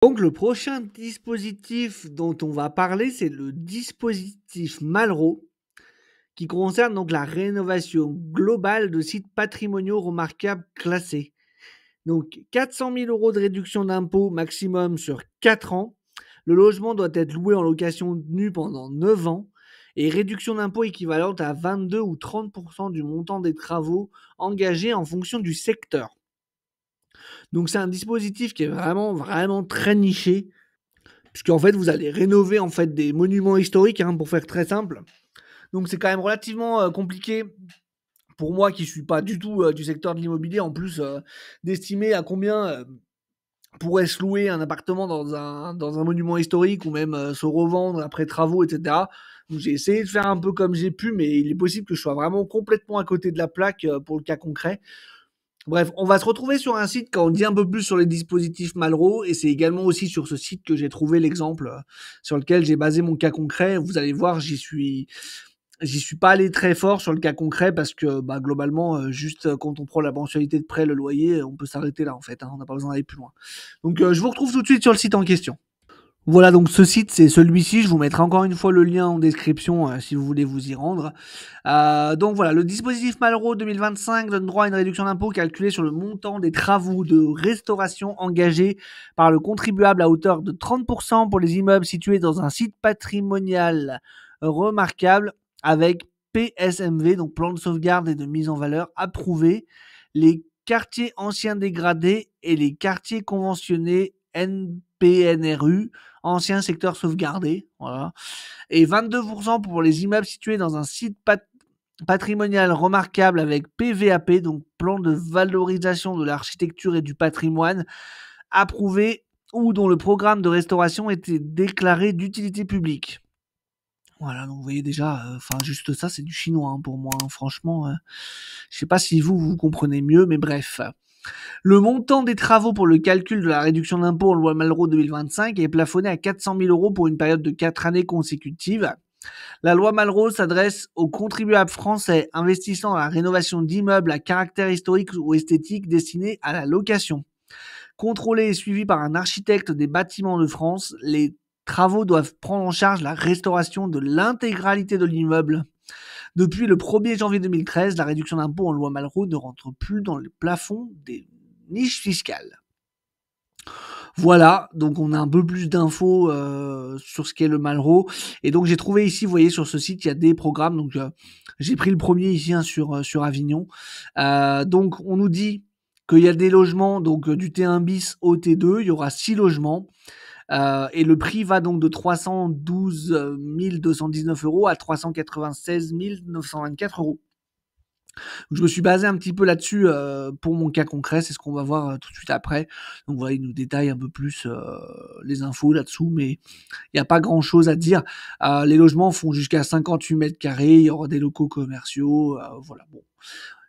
Donc le prochain dispositif dont on va parler, c'est le dispositif Malraux, qui concerne donc la rénovation globale de sites patrimoniaux remarquables classés. Donc 400 000 € de réduction d'impôt maximum sur 4 ans. Le logement doit être loué en location nue pendant 9 ans et réduction d'impôt équivalente à 22 ou 30% du montant des travaux engagés en fonction du secteur. Donc c'est un dispositif qui est vraiment, vraiment très niché, puisqu'en fait, vous allez rénover en fait des monuments historiques, pour faire très simple. Donc c'est quand même relativement compliqué pour moi qui suis pas du tout du secteur de l'immobilier, en plus d'estimer à combien pourrait se louer un appartement dans un monument historique ou même se revendre après travaux, etc. Donc j'ai essayé de faire un peu comme j'ai pu, mais il est possible que je sois vraiment complètement à côté de la plaque pour le cas concret. Bref, on va se retrouver sur un site quand on dit un peu plus sur les dispositifs Malraux, et c'est également aussi sur ce site que j'ai trouvé l'exemple sur lequel j'ai basé mon cas concret. Vous allez voir, j'y suis pas allé très fort sur le cas concret parce que globalement, juste quand on prend la mensualité de prêt, le loyer, on peut s'arrêter là en fait. On n'a pas besoin d'aller plus loin. Donc je vous retrouve tout de suite sur le site en question. Voilà, donc ce site, c'est celui-ci. Je vous mettrai encore une fois le lien en description si vous voulez vous y rendre. Donc voilà, le dispositif Malraux 2025 donne droit à une réduction d'impôt calculée sur le montant des travaux de restauration engagés par le contribuable à hauteur de 30% pour les immeubles situés dans un site patrimonial remarquable avec PSMV, donc plan de sauvegarde et de mise en valeur approuvé, les quartiers anciens dégradés et les quartiers conventionnés NPNRU, ancien secteur sauvegardé, voilà. Et 22% pour les immeubles situés dans un site patrimonial remarquable avec PVAP, donc plan de valorisation de l'architecture et du patrimoine, approuvé ou dont le programme de restauration était déclaré d'utilité publique. Voilà, donc vous voyez déjà, juste ça, c'est du chinois pour moi, franchement. Je sais pas si vous comprenez mieux, mais bref. Le montant des travaux pour le calcul de la réduction d'impôt en loi Malraux 2025 est plafonné à 400 000 € pour une période de 4 années consécutives. La loi Malraux s'adresse aux contribuables français investissant dans la rénovation d'immeubles à caractère historique ou esthétique destinés à la location. Contrôlés et suivis par un architecte des bâtiments de France, les travaux doivent prendre en charge la restauration de l'intégralité de l'immeuble. Depuis le 1er janvier 2013, la réduction d'impôt en loi Malraux ne rentre plus dans le plafond des niches fiscales. Voilà, donc on a un peu plus d'infos sur ce qu'est le Malraux. Et donc j'ai trouvé ici, vous voyez sur ce site, il y a des programmes. Donc j'ai pris le premier ici sur Avignon. Donc on nous dit qu'il y a des logements donc du T1 bis au T2, il y aura 6 logements. Et le prix va donc de 312 219 € à 396 924 €. Donc, je me suis basé un petit peu là-dessus pour mon cas concret, c'est ce qu'on va voir tout de suite après. Donc voilà, il nous détaille un peu plus les infos là-dessous, mais il n'y a pas grand-chose à dire. Les logements font jusqu'à 58 mètres carrés, il y aura des locaux commerciaux, voilà. Bon,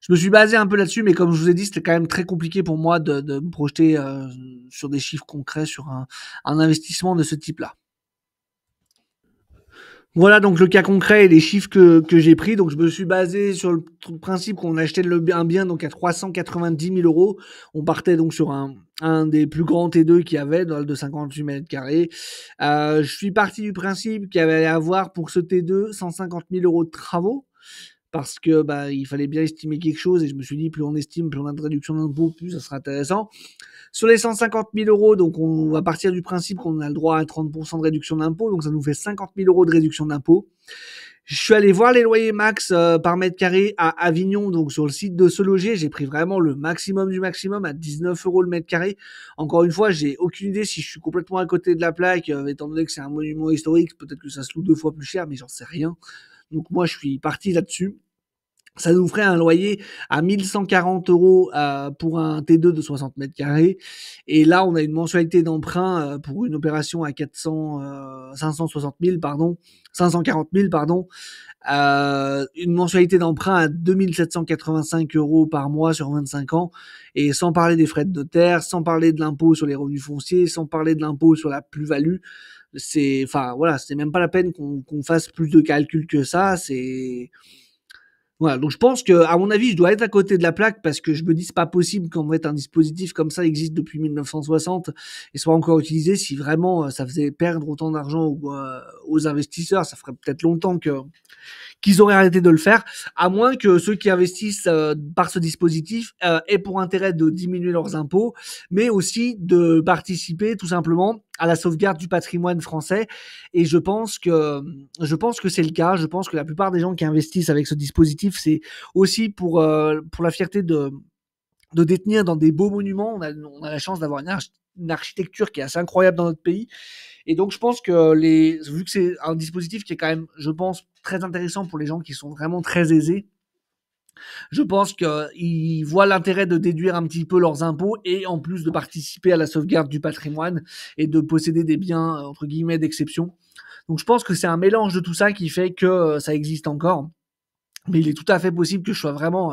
je me suis basé un peu là-dessus, mais comme je vous ai dit, c'était quand même très compliqué pour moi de me projeter sur des chiffres concrets sur un investissement de ce type-là. Voilà donc le cas concret et les chiffres que j'ai pris. Donc je me suis basé sur le principe qu'on achetait un bien donc à 390 000 €. On partait donc sur un des plus grands T2 qu'il y avait, de 58 mètres carrés. Je suis parti du principe qu'il y avait à avoir pour ce T2 150 000 € de travaux, parce que il fallait bien estimer quelque chose, et je me suis dit plus on estime, plus on a de réduction d'impôt, plus ça sera intéressant. Sur les 150 000 €, donc on va partir du principe qu'on a le droit à 30% de réduction d'impôt, donc ça nous fait 50 000 € de réduction d'impôt. Je suis allé voir les loyers max par mètre carré à Avignon, donc sur le site de Se Loger. J'ai pris vraiment le maximum du maximum à 19 € le mètre carré. Encore une fois, j'ai aucune idée si je suis complètement à côté de la plaque, étant donné que c'est un monument historique, peut-être que ça se loue 2 fois plus cher, mais j'en sais rien. Donc moi, je suis parti là-dessus. Ça nous ferait un loyer à 1140 € pour un T2 de 60 mètres carrés. Et là, on a une mensualité d'emprunt pour une opération à 540 000, pardon. Une mensualité d'emprunt à 2785 € par mois sur 25 ans. Et sans parler des frais de notaire, sans parler de l'impôt sur les revenus fonciers, sans parler de l'impôt sur la plus-value. Voilà, c'est même pas la peine qu'on fasse plus de calculs que ça. Voilà, donc je pense que, à mon avis, je dois être à côté de la plaque parce que je me dis c'est pas possible qu'en fait un dispositif comme ça existe depuis 1960 et soit encore utilisé. Si vraiment ça faisait perdre autant d'argent aux investisseurs, ça ferait peut-être longtemps qu'ils auraient arrêté de le faire, à moins que ceux qui investissent par ce dispositif aient pour intérêt de diminuer leurs impôts, mais aussi de participer tout simplement à la sauvegarde du patrimoine français. Et je pense que c'est le cas. Je pense que la plupart des gens qui investissent avec ce dispositif, c'est aussi pour la fierté de détenir dans des beaux monuments. On a la chance d'avoir une architecture qui est assez incroyable dans notre pays. Et donc, je pense que vu que c'est un dispositif qui est quand même, je pense, très intéressant pour les gens qui sont vraiment très aisés, je pense qu'ils voient l'intérêt de déduire un petit peu leurs impôts et en plus de participer à la sauvegarde du patrimoine et de posséder des biens, entre guillemets, d'exception. Donc, je pense que c'est un mélange de tout ça qui fait que ça existe encore. Mais il est tout à fait possible que je sois vraiment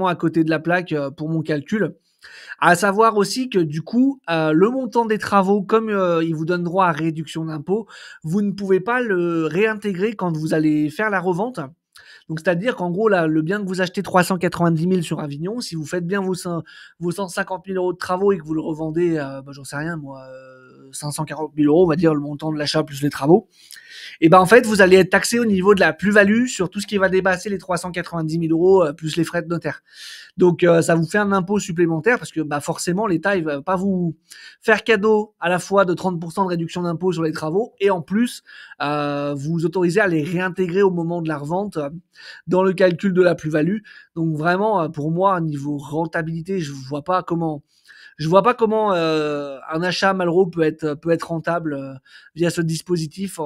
à côté de la plaque pour mon calcul. À savoir aussi que du coup, le montant des travaux, comme il vous donne droit à réduction d'impôt, vous ne pouvez pas le réintégrer quand vous allez faire la revente. Donc, c'est-à-dire qu'en gros, là, le bien que vous achetez 390 000 sur Avignon, si vous faites bien vos 150 000 euros de travaux et que vous le revendez, j'en sais rien, moi, 540 000 euros, on va dire le montant de l'achat plus les travaux, et ben en fait, vous allez être taxé au niveau de la plus-value sur tout ce qui va dépasser les 390 000 euros plus les frais de notaire. Donc, ça vous fait un impôt supplémentaire parce que bah, forcément, l'État il va pas vous faire cadeau à la fois de 30% de réduction d'impôt sur les travaux et en plus, vous autoriser à les réintégrer au moment de la revente dans le calcul de la plus-value. Donc, vraiment, pour moi, niveau rentabilité, je vois pas comment un achat Malraux peut être rentable via ce dispositif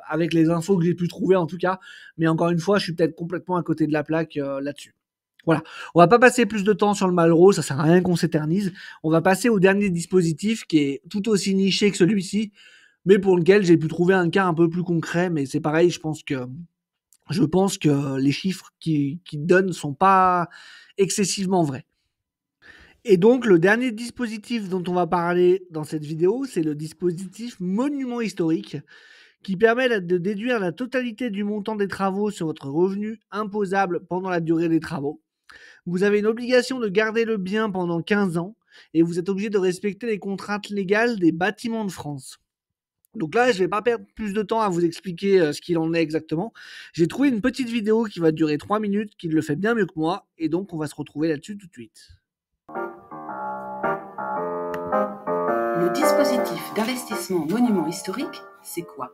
avec les infos que j'ai pu trouver en tout cas. Mais encore une fois, je suis peut-être complètement à côté de la plaque là-dessus. Voilà. On va pas passer plus de temps sur le Malraux, ça sert à rien qu'on s'éternise. On va passer au dernier dispositif qui est tout aussi niché que celui-ci, mais pour lequel j'ai pu trouver un cas un peu plus concret. Mais c'est pareil, je pense que les chiffres qu'ils donnent sont pas excessivement vrais. Et donc, le dernier dispositif dont on va parler dans cette vidéo, c'est le dispositif monument historique, qui permet de déduire la totalité du montant des travaux sur votre revenu imposable pendant la durée des travaux. Vous avez une obligation de garder le bien pendant 15 ans et vous êtes obligé de respecter les contraintes légales des bâtiments de France. Donc là, je ne vais pas perdre plus de temps à vous expliquer ce qu'il en est exactement. J'ai trouvé une petite vidéo qui va durer 3 minutes, qui le fait bien mieux que moi, et donc on va se retrouver là-dessus tout de suite. Le dispositif d'investissement monument historique, c'est quoi?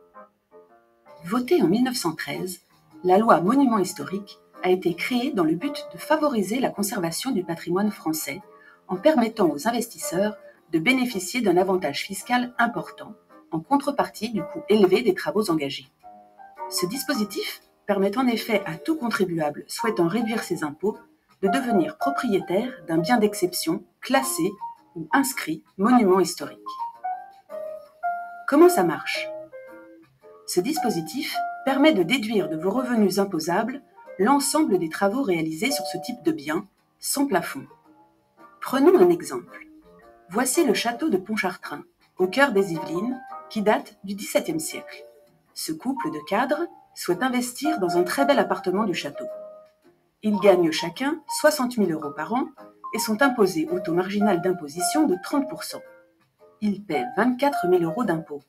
Votée en 1913, la loi monument historique a été créée dans le but de favoriser la conservation du patrimoine français en permettant aux investisseurs de bénéficier d'un avantage fiscal important en contrepartie du coût élevé des travaux engagés. Ce dispositif permet en effet à tout contribuable souhaitant réduire ses impôts de devenir propriétaire d'un bien d'exception classé ou inscrit monument historique. Comment ça marche? Ce dispositif permet de déduire de vos revenus imposables l'ensemble des travaux réalisés sur ce type de bien, sans plafond. Prenons un exemple. Voici le château de Pontchartrain, au cœur des Yvelines, qui date du XVIIe siècle. Ce couple de cadres souhaite investir dans un très bel appartement du château. Ils gagnent chacun 60 000 euros par an et sont imposés au taux marginal d'imposition de 30%. Ils paient 24 000 euros d'impôts.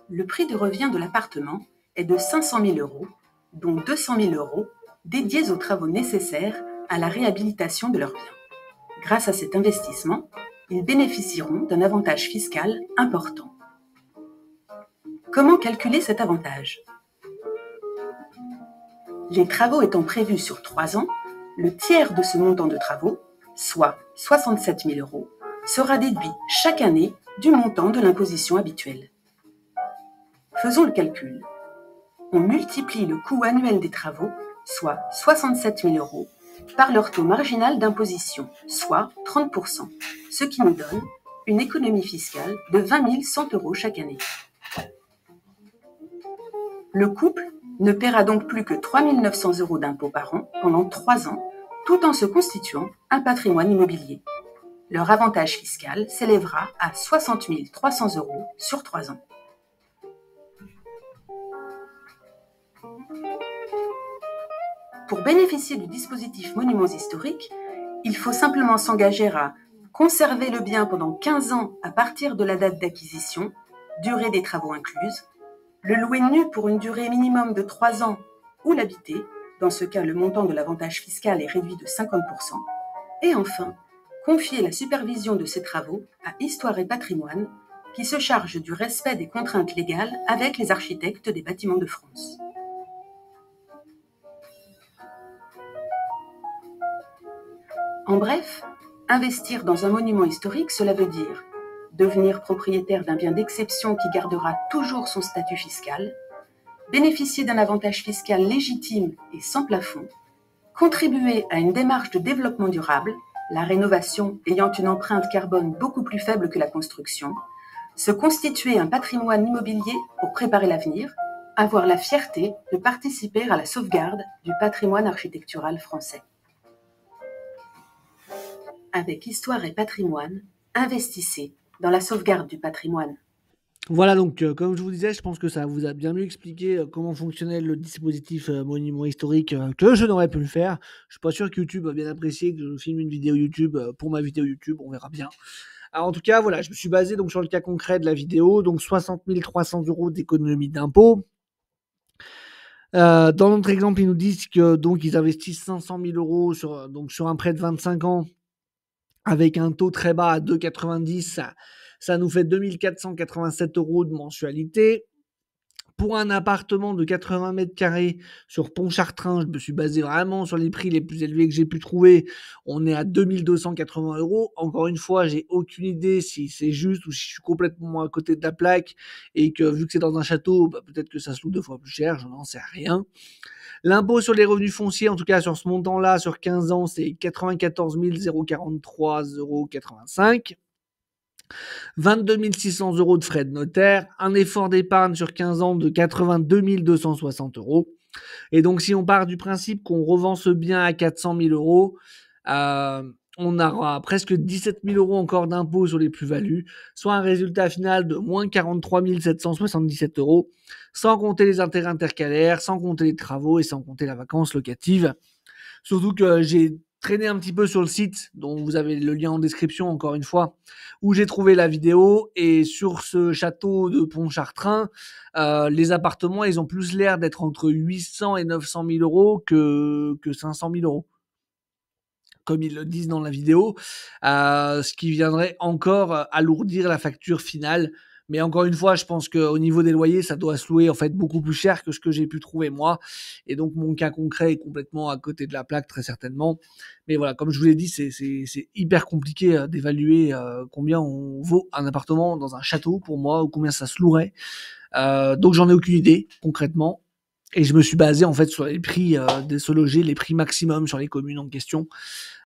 Le prix de revient de l'appartement est de 500 000 euros, dont 200 000 euros dédiés aux travaux nécessaires à la réhabilitation de leur bien. Grâce à cet investissement, ils bénéficieront d'un avantage fiscal important. Comment calculer cet avantage? Les travaux étant prévus sur 3 ans, le tiers de ce montant de travaux, soit 67 000 euros, sera déduit chaque année du montant de l'imposition habituelle. Faisons le calcul. On multiplie le coût annuel des travaux, soit 67 000 euros, par leur taux marginal d'imposition, soit 30%, ce qui nous donne une économie fiscale de 20 100 euros chaque année. Le couple ne paiera donc plus que 3 900 euros d'impôts par an pendant 3 ans, tout en se constituant un patrimoine immobilier. Leur avantage fiscal s'élèvera à 60 300 euros sur 3 ans. Pour bénéficier du dispositif Monuments historiques, il faut simplement s'engager à conserver le bien pendant 15 ans à partir de la date d'acquisition, durée des travaux incluse, le louer nu pour une durée minimum de 3 ans ou l'habiter, dans ce cas le montant de l'avantage fiscal est réduit de 50%, et enfin, confier la supervision de ces travaux à Histoire et Patrimoine, qui se charge du respect des contraintes légales avec les architectes des bâtiments de France. En bref, investir dans un monument historique, cela veut dire devenir propriétaire d'un bien d'exception qui gardera toujours son statut fiscal, bénéficier d'un avantage fiscal légitime et sans plafond, contribuer à une démarche de développement durable, la rénovation ayant une empreinte carbone beaucoup plus faible que la construction, se constituer un patrimoine immobilier pour préparer l'avenir, avoir la fierté de participer à la sauvegarde du patrimoine architectural français. Avec Histoire et Patrimoine, investissez dans la sauvegarde du patrimoine. Voilà, donc comme je vous disais, je pense que ça vous a bien mieux expliqué comment fonctionnait le dispositif monument historique que je n'aurais pu le faire. Je suis pas sûr que YouTube a bien apprécié que je filme une vidéo YouTube pour ma vidéo YouTube, on verra bien. Alors en tout cas, voilà, je me suis basé donc sur le cas concret de la vidéo, donc 60 300 € d'économie d'impôt. Dans notre exemple, ils nous disent que donc ils investissent 500 000 € sur un prêt de 25 ans avec un taux très bas à 2,90, ça nous fait 2 487 € de mensualité. Pour un appartement de 80 mètres carrés sur Pontchartrain, je me suis basé vraiment sur les prix les plus élevés que j'ai pu trouver. On est à 2 280 €. Encore une fois, j'ai aucune idée si c'est juste ou si je suis complètement à côté de la plaque et que vu que c'est dans un château, peut-être que ça se loue 2 fois plus cher, je n'en sais rien. L'impôt sur les revenus fonciers, en tout cas sur ce montant-là, sur 15 ans, c'est 94 043,85 €. 22 600 € de frais de notaire, un effort d'épargne sur 15 ans de 82 260 €. Et donc, si on part du principe qu'on revend ce bien à 400 000 €, on aura presque 17 000 € encore d'impôts sur les plus-values, soit un résultat final de moins 43 777 €, sans compter les intérêts intercalaires, sans compter les travaux et sans compter la vacance locative. Surtout que j'ai traîné un petit peu sur le site, dont vous avez le lien en description encore une fois, où j'ai trouvé la vidéo, et sur ce château de Pontchartrain, les appartements, ils ont plus l'air d'être entre 800 et 900 000 € que 500 000 €, comme ils le disent dans la vidéo, ce qui viendrait encore alourdir la facture finale. Mais encore une fois, je pense qu'au niveau des loyers, ça doit se louer en fait beaucoup plus cher que ce que j'ai pu trouver moi. Et donc, mon cas concret est complètement à côté de la plaque, très certainement. Mais voilà, comme je vous l'ai dit, c'est hyper compliqué d'évaluer combien on vaut un appartement dans un château pour moi, ou combien ça se louerait. Donc, j'en ai aucune idée, concrètement. Et je me suis basé en fait sur les prix de se loger, les prix maximum sur les communes en question.